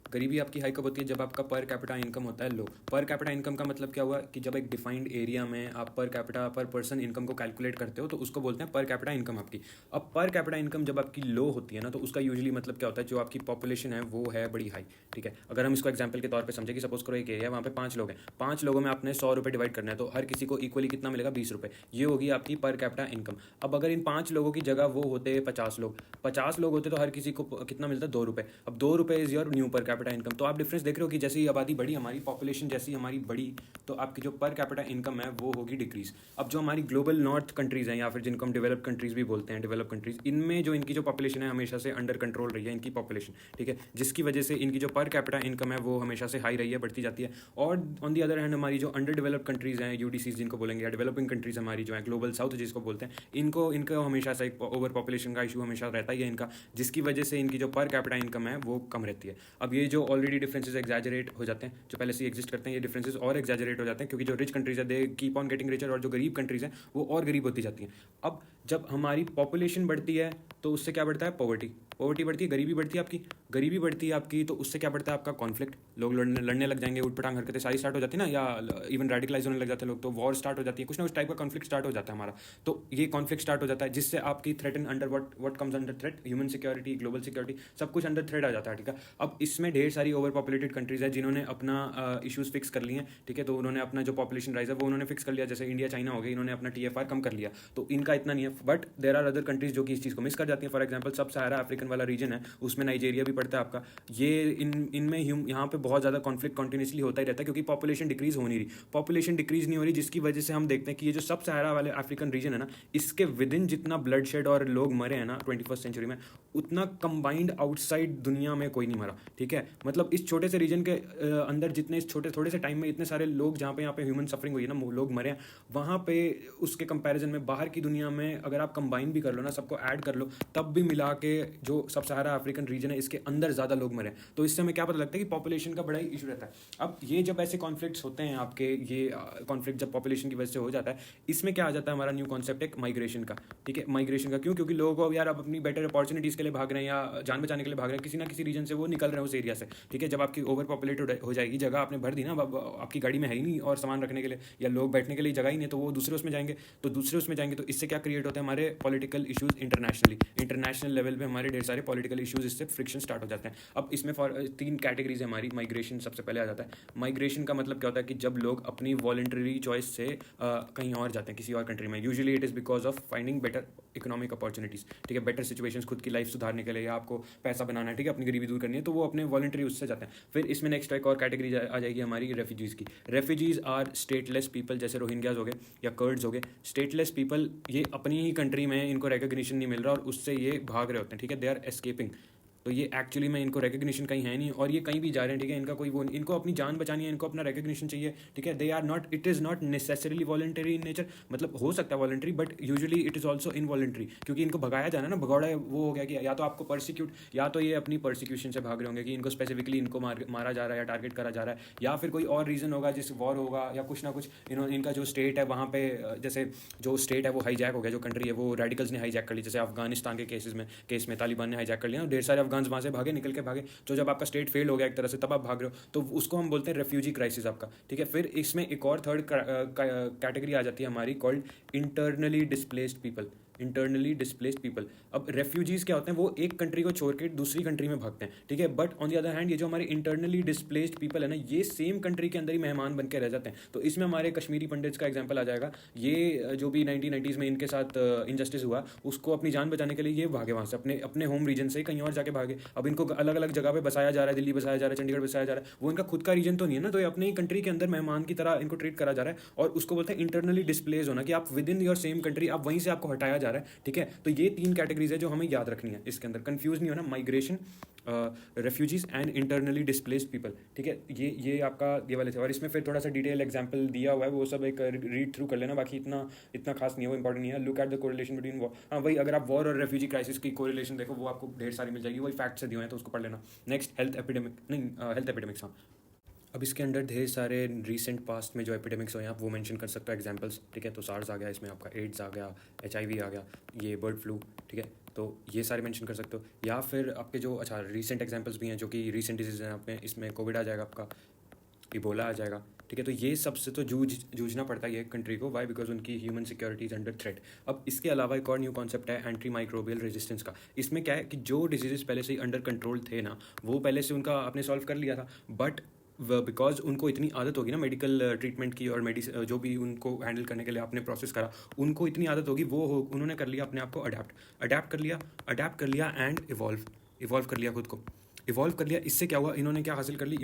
गरीबी आपकी हाई कब होती है, जब आपका पर कैपिटा इनकम होता है लो। पर कैपिटा इनकम का मतलब क्या हुआ कि जब एक डिफाइंड एरिया में आप पर पर्सन इनकम को कैलकुलेट करते हो तो उसको बोलते हैं पर कैपिटा इनकम आपकी। अब पर कैपिटा इनकम जब आपकी लो होती है ना, तो उसका यूजुअली मतलब क्या होता है, जो आपकी पॉपुलेशन है वो है बड़ी हाई। ठीक है, अगर हम इसको एग्जाम्पल के तौर पर समझे कि सपोज करो एक एरिया, वहाँ पे 5 लोग हैं, 5 लोगों में आपने 100 रुपये डिवाइड करना है, तो हर किसी को इक्वली कितना मिलेगा, 20 रुपये। ये होगी आपकी पर कैपिटा इनकम। अब अगर इन 5 लोगों की जगह वो होते 50 लोग होते तो हर किसी को कितना मिलता, 2 रुपये। अब 2 रुपये is your new per capita income. तो आप डिफरेंस देख रहे हो कि जैसे ही आबादी बढ़ी, हमारी पॉपुलेशन जैसी हमारी बढ़ी, तो आपकी जो पर कैपिटा इनकम है वो होगी डिक्रीज। अब जो हमारी ग्लोबल नॉर्थ कंट्रीज हैं, या फिर जिनको हम डेवलप कंट्रीज भी बोलते हैं, डेवलप कंट्रीज, इनमें जो इनकी जो पॉपुलेशन है हमेशा से अंडर कंट्रोल रही है इनकी पॉपुलेशन। ठीक है, जिसकी वजह से इनकी जो पर कैपिटा इनकम है वो हमेशा से हाई रही है, बढ़ती जाती है। और ऑन दी अदर हैंड हमारी जो अंडर डेवलप कंट्रीज हैं, यूडीसीज जिनको बोलेंगे, या डेवलपिंग कंट्रीज हमारी जो है ग्लोबल साउथ जिसको बोलते हैं, इनको हमेशा से ओवर पॉपुलेशन का इशू हमेशा रहता ही है इनका, जिसकी वजह से इनकी जो पर कैपिटा इनकम है वो कम रहती है। अब ये जो ऑलरेडी डिफरेंसेस एग्जैजरेट हो जाते हैं, जो पहले से एग्जिस्ट करते हैं, ये डिफरेंसेस और एग्जैजरेट हो जाते हैं, क्योंकि जो रिच कंट्रीज है they keep on getting richer, और जो गरीब कंट्रीज हैं वो और गरीब होती जाती हैं। अब जब हमारी पॉपुलेशन बढ़ती है तो उससे क्या बढ़ता है, पॉवर्टी बढ़ती है, गरीबी बढ़ती है आपकी, तो उससे क्या बढ़ता है आपका कॉन्फ्लिक्ट। लोग लड़ने लग जाएंगे, उठपटांग हरकतें सारी स्टार्ट हो जाती है ना, या इवन रेडिकलाइज होने लग जाते हैं लोग, तो वॉर स्टार्ट हो जाती है, कुछ ना कुछ टाइप का कॉन्फ्लिक्ट स्टार्ट हो जाता है हमारा। तो ये कॉन्फ्लिक्ट स्टार्ट हो जाता है, जिससे आपकी threat under what comes under threat, human security, global security, सब कुछ अंडर थ्रेट आ जाता है। ठीक है, अब इसमें ढेर सारी ओवर पॉपुलेटेड कंट्रीज है जिन्होंने अपना इशूज़ फिक्स कर लिए हैं। ठीक है, तो उन्होंने अपना जो पॉपुलेशन राइज है वो उन्होंने फिक्स कर लिया, जैसे इंडिया चाइना हो गया, इन्होंने अपना TFR कम कर लिया, तो इनका इतना नहीं है। But there are other countries जो कि इस चीज़ को मिस कर जाती हैं। फॉर एग्जाम्पल सब सहारा अफ्रीकन वाला रीजन है, उसमें नाइजीरिया भी पड़ता है आपका। ये इनमें यहाँ पे बहुत ज़्यादा कॉन्फ्लिक्ट कंटिन्यूसली होता ही रहता है, क्योंकि पॉपुलेशन डिक्रीज हो नहीं रही, जिसकी वजह से हम देखते हैं कि ये जो सब सहारा वाले अफ्रीकन रीजन है ना, इसके विद इन जितना ब्लड शेड और लोग मरे हैं ना 21st सेंचुरी में, उतना कंबाइंड आउटसाइड दुनिया में कोई नहीं मरा। ठीक है, है, मतलब इस छोटे से रीजन के अंदर जितने इस थोड़े से टाइम में इतने सारे लोग जहाँ पे यहाँ पे ह्यूमन सफरिंग हुई है ना, लोग मरे हैं, वहाँ पे उसके कंपैरिजन में बाहर की दुनिया में अगर आप कंबाइन भी कर लो ना, सबको ऐड कर लो, तब भी मिला के जो सब सहारा अफ्रीकन रीजन है इसके अंदर ज़्यादा लोग मरे हैं। तो इससे हमें क्या पता लगता है कि पॉपुलेशन का बड़ा ही इशू रहता है। अब ये जब ऐसे कॉन्फ्लिक्ट्स होते हैं आपके, ये कॉन्फ्लिक्ट जब पॉपुलेशन की वजह से हो जाता है, इसमें क्या आ जाता है हमारा न्यू कॉन्सेप्ट एक माइग्रेशन का। ठीक है, माइग्रेशन का क्यों? क्योंकि लोगों को यार अब अपनी बेटर अपॉर्चुनिटीज़ के लिए भाग रहे हैं या जान बचाने के लिए भाग रहे हैं, किसी ना किसी रीजन से वो निकल रहे हैं उस एरिया से। ठीक है, जब आपकी ओवर पॉपुलेटेड हो जाएगी, जगह आपने भर दी ना, अब आपकी गाड़ी में है ही नहीं और सामान रखने के लिए या लोग बैठने के लिए जगह ही नहीं, तो वो दूसरे उसमें जाएंगे, तो दूसरे उसमें जाएंगे, तो इससे क्या क्रिएट होता है, हमारे पॉलिटिकल इशूज़ इंटरनेशनल लेवल पे हमारे ढेर सारे पॉलिटिकल इशूज़, इससे फ्रिक्शन स्टार्ट हो जाते हैं। अब इसमें तीन कैटेगरीज है हमारी। माइग्रेशन सबसे पहले आ जाता है। माइग्रेशन का मतलब क्या होता है कि जब लोग अपनी वॉलंटरी चॉइस से कहीं और जाते हैं, किसी और कंट्री में। Usually it is because of finding better economic opportunities. ठीक है, बेटर सिचुएशंस, खुद की लाइफ सुधारने के लिए या आपको पैसा बनाना है, ठीक है, अपनी गरीबी दूर करनी है, तो वो अपने वॉलंटरी उससे जाते हैं। फिर इसमें नेक्स्ट एक और कैटेगरी आ जाएगी हमारी रेफ्यूजीज़ की। रेफ्यूजीज़ आर स्टेटलेस पीपल, जैसे रोहिंग्याज हो गए या कर्ड्स हो गए। स्टेटलेस पीपल, ये अपनी ही कंट्री में इनको रिकग्निशन नहीं मिल रहा और उससे ये भाग रहे होते हैं। ठीक है, दे आर एस्केपिंग। तो ये एक्चुअली में इनको रिकग्निशन कहीं है नहीं और ये कहीं भी जा रहे हैं। ठीक है, इनका कोई वो, इनको अपनी जान बचानी है, इनको अपना रिकग्निशन चाहिए। ठीक है, they are not, it is not necessarily voluntary in nature, मतलब हो सकता है voluntary, but usually it is also involuntary, क्योंकि इनको भगाया जाना ना, भगौड़ा वो हो गया कि या तो आपको परसिक्यूट, या तो ये अपनी परसिक्यूशन से भाग रहे होंगे कि इनको स्पेसिफिकली इनको मारा जा रहा है या टारगेट करा जा रहा है, या फिर कोई और रीज़न होगा, जिस वॉर होगा या कुछ ना कुछ, इनका जो स्टेट है वहाँ पे, जैसे जो स्टेट है वो हाईजैक हो गया, जो कंट्री है वो रेडिकल्स ने हाईजैक कर ली। जैसे अफगानिस्तान के केस में तालिबान ने हाईजैक कर लिया, ढेर सारे अफगान वहाँ से भागे, निकल के भागे। तो जब आपका स्टेट फेल हो गया एक तरह से, तब आप भाग रहे हो, तो उसको हम बोलते हैं रेफ्यूजी क्राइसिस आपका। ठीक है, फिर इसमें एक और थर्ड कैटेगरी आ जाती है हमारी, called internally displaced people. Internally displaced people, अब रेफ्यूजीज क्या होते हैं, वो एक कंट्री को छोड़ के दूसरी कंट्री में भागते हैं। ठीक है, but on the other hand ये जो हमारे इंटरनली डिस्प्लेस्ड पीपल है ना, ये सेम कंट्री के अंदर ही मेहमान बन के रह जाते हैं। तो इसमें हमारे कश्मीरी पंडित्स का एग्जाम्पल आ जाएगा। ये जो भी 1990s में इनके साथ इनजस्टिस हुआ, उसको अपनी जान बचाने के लिए ये भागे वहाँ से, अपने होम रीजन से कहीं और जाके भागे। अब इनको अलग अलग जगह पे बसाया जा रहा है, दिल्ली बसाया जा रहा है, चंडीगढ़ बसाया जा रहा है, वो इनका खुद का रीजन तो नहीं है ना, तो ये अपने ही कंट्री के अंदर मेहमान की तरह इनको ट्रीट करा जा रहा है, और उसको बोलते हैं इंटरनली डिस्प्लेस होना, कि आप with in your same country, आप वहीं से आपको हटाया जा रहा है। ठीक है, तो ये तीन कैटेगरीज है जो हमें याद रखनी है, इसके अंदर कंफ्यूज नहीं होना। Migration, refugees and internally displaced people. ठीक है, ये आपका ये वाले थे, और इसमें फिर थोड़ा सा डिटेल एग्जांपल दिया हुआ है, वो सब एक रीड थ्रू कर लेना, बाकी इतना खास नहीं है, वो इंपॉर्टेंट नहीं है। Look at the correlation between war, हाँ वही, अगर आप वॉर और रेफ्यूजी क्राइसिस की कोरिलेशन देखो, वो आपको ढेर सारी मिल जाएगी, वही फैक्ट से दिए हुए हैं, तो उसको पढ़ लेना। नेक्स्ट हेल्थ एपिडेमिक, नहीं हेल्थ एपिडेमिक्स, हाँ। अब इसके अंदर ढेर सारे रीसेंट पास्ट में जो एपिडेमिक्स हुए हैं, आप वो मेंशन कर सकते हो एग्जांपल्स। ठीक है, तो सार्स आ गया, इसमें आपका एड्स आ गया, HIV आ गया, ये बर्ड फ्लू। ठीक है, तो ये सारे मेंशन कर सकते हो, या फिर आपके जो अच्छा रीसेंट एग्जांपल्स भी हैं जो कि रीसेंट डिजीज़ हैं, आप में इसमें कोविड आ जाएगा, आपका इबोला आ जाएगा। ठीक है, तो ये सबसे तो जूझना पड़ता है ये कंट्री को, वाई, बिकॉज उनकी human security is under threat. अब इसके अलावा एक और न्यू कॉन्सेप्ट है एंटी माइक्रोबियल रेजिस्टेंस का। इसमें क्या है कि जो डिजीजेस पहले से ही अंडर कंट्रोल थे ना, वो पहले से उनका आपने सॉल्व कर लिया था, बट बिकॉज उनको इतनी आदत होगी ना मेडिकल ट्रीटमेंट की, और जो भी उनको हैंडल करने के लिए आपने प्रोसेस करा, उनको इतनी आदत होगी, उन्होंने कर लिया अपने आप को अडेप्ट कर लिया एंड इवॉल्व कर लिया, खुद को इवॉल्व कर लिया। इससे क्या हुआ, इन्होंने क्या हासिल कर ली,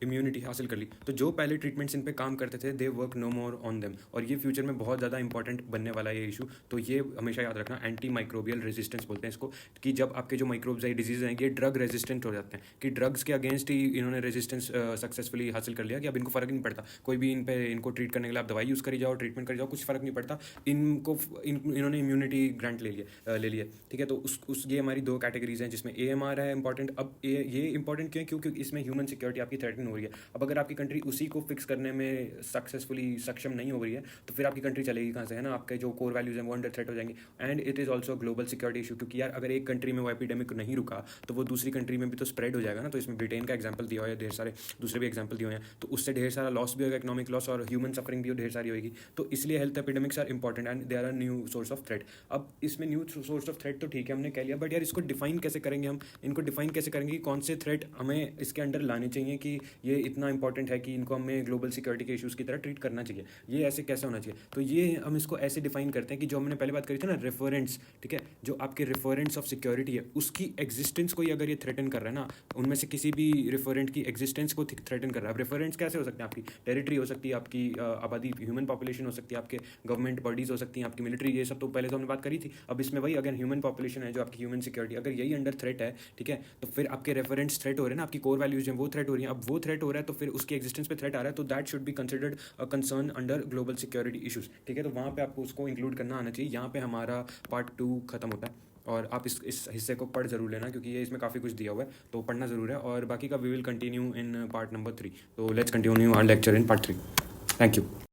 इम्यूनिटी हासिल कर ली। तो जो पहले ट्रीटमेंट्स इन पे काम करते थे, they work no more on them, और ये फ्यूचर में बहुत ज़्यादा इंपॉर्टेंट बनने वाला है ये इशू। तो ये हमेशा याद रखना, एंटी माइक्रोबियल रेजिस्टेंस बोलते हैं इसको, कि जब आपके जो माइक्रोब्स है, डिजीज़ हैं, ये ड्रग रेजिस्टेंट हो जाते हैं, कि ड्रग्स के अगेंस्ट ही इन्होंने रेजिस्टेंस सक्सेसफुली हासिल कर लिया, कि अब इनको फ़र्क नहीं पड़ता, कोई भी इनको ट्रीट करने के लिए आप दवाई यूज़ करी जाओ, ट्रीटमेंट करी जाओ, कुछ फ़र्क नहीं पड़ता, इन्होंने इम्यूनिटी ग्रांट ले लिया। ठीक है, तो ये हमारी दो कैटेगरीज हैं, जिसमें AMR है इंपॉर्टेंट। अब ये इंपॉर्टेंट क्यों, क्योंकि इसमें ह्यूमन सिक्योरिटी आपकी थ्रेटन हो रही है। अब अगर आपकी कंट्री उसी को फिक्स करने में सक्सेसफुली सक्षम नहीं हो रही है, तो फिर आपकी कंट्री चलेगी कहाँ से, है ना, आपके जो कोर वैल्यूज़ हैं वो अंडर थ्रेट हो जाएंगे। And it is also global security issue, क्योंकि यार अगर एक कंट्री में वो एपिडेमिक नहीं रुका, तो वो दूसरी कंट्री में भी तो स्प्रेड हो जाएगा ना। तो इसमें ब्रिटेन का एग्जाम्पल दिया हुआ है, ढेर सारे दूसरे भी एग्जाम्पल दिए हुए हैं, तो उससे ढेर सारा लॉस भी होगा, इकोनॉमिक लॉस, और ह्यूमन सफरिंग भी ढेर सारी होगी। तो इसलिए health epidemics are important and they are a new source of threat. अब इसमें न्यू सोर्स ऑफ थ्रेट तो ठीक है, हमने कह लिया, बट यार इसको डिफाइन कैसे करेंगे, हम इनको डिफाइन कैसे करेंगे कि कौन से थ्रेट हमें इसके अंडर लाने चाहिए, कि ये इतना इंपॉर्टेंट है कि इनको हमें ग्लोबल सिक्योरिटी के इशूज़ की तरह ट्रीट करना चाहिए, ये ऐसे कैसे होना चाहिए। तो ये हम इसको ऐसे डिफाइन करते हैं कि जो हमने पहले बात करी थी ना, रेफरेंस। ठीक है, जो आपके रेफरेंस ऑफ सिक्योरिटी है, उसकी एग्जिस्टेंस को ही अगर ये थ्रेटन कर रहा है ना, उनमें से किसी भी रेफरेंट की एग्जिस्टेंस को थ्रेटन कर रहा है। अब रेफरेंस कैसे हो सकते हैं, आपकी टेरिटरी हो सकती है, आपकी आबादी, ह्यूमन पॉपुलेशन हो सकती है, आपके गवर्नमेंट बॉडीज़ हो सकती हैं, आपकी मिलिट्री, ये सब तो पहले तो हमने बात करी थी। अब इसमें वही, अगर ह्यूमन पॉपुलेशन है, जो आपकी ह्यूमन सिक्योरिटी, अगर यही अंडर थ्रेट है, ठीक है, तो फिर आप आपके रेफरेंस थ्रेट हो रहे हैं ना, आपकी कोर वैल्यूज हैं वो थ्रेट हो रही हैं, अब वो थ्रेट हो रहा है तो फिर उसके एग्जिस्टेंस पे थ्रेट आ रहा है, तो that should be considered a concern under global security issues, ठीक है। तो वहाँ पे आपको उसको इंक्लूड करना आना चाहिए। यहाँ पे हमारा पार्ट 2 खत्म होता है, और आप इस हिस्से को पढ़ ज़रूर लेना, क्योंकि ये इसमें काफ़ी कुछ दिया हुआ है, तो पढ़ना ज़रूर है। और बाकी का we will continue in part number 3। तो let's continue our lecture in part 3। Thank you.